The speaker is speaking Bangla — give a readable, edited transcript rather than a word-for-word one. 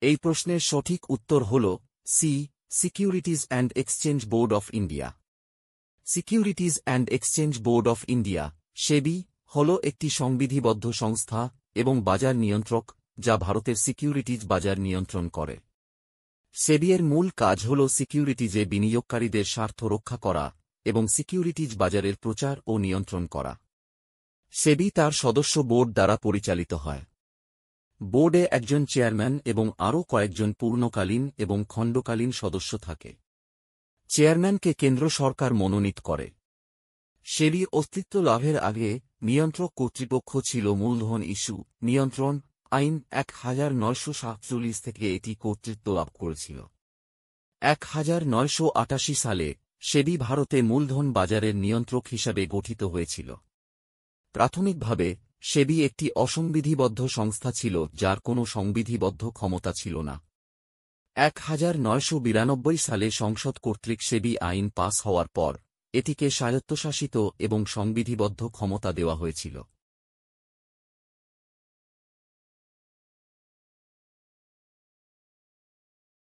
এই প্রশ্নের সঠিক উত্তর হল C, securities and exchange board of India. Securities and exchange board of India SEBI হল একটি সংবিধিবদ্ধ সংস্থা এবং বাজার নিয়ন্ত্রক যা ভারতের সিকিউরিটিজ বাজার নিয়ন্ত্রণ করে। সেবির মূল কাজ হল সিকিউরিটিজে বিনিয়োগকারীদের স্বার্থ রক্ষা করা এবং সিকিউরিটিজ বাজারের প্রচার ও নিয়ন্ত্রণ করা। সেবি তার সদস্য বোর্ড দ্বারা পরিচালিত হয়। বোর্ডে একজন চেয়ারম্যান এবং আরও কয়েকজন পূর্ণকালীন এবং খণ্ডকালীন সদস্য থাকে। চেয়ারম্যানকে কেন্দ্র সরকার মনোনীত করে। সেবি অস্তিত্ব লাভের আগে নিয়ন্ত্রক কর্তৃপক্ষ ছিল মূলধন ইস্যু নিয়ন্ত্রণ আইন 1947 থেকে এটি কর্তৃত্ব লাভ করেছিল। 1988 সালে সেবি ভারতে মূলধন বাজারের নিয়ন্ত্রক হিসাবে গঠিত হয়েছিল। প্রাথমিকভাবে সেবি একটি অসংবিধিবদ্ধ সংস্থা ছিল যার কোনো সংবিধিবদ্ধ ক্ষমতা ছিল না। 1992 সালে সংসদ কর্তৃক সেবি আইন পাস হওয়ার পর এটিকে স্বায়ত্তশাসিত এবং সংবিধিবদ্ধ ক্ষমতা দেওয়া হয়েছিল।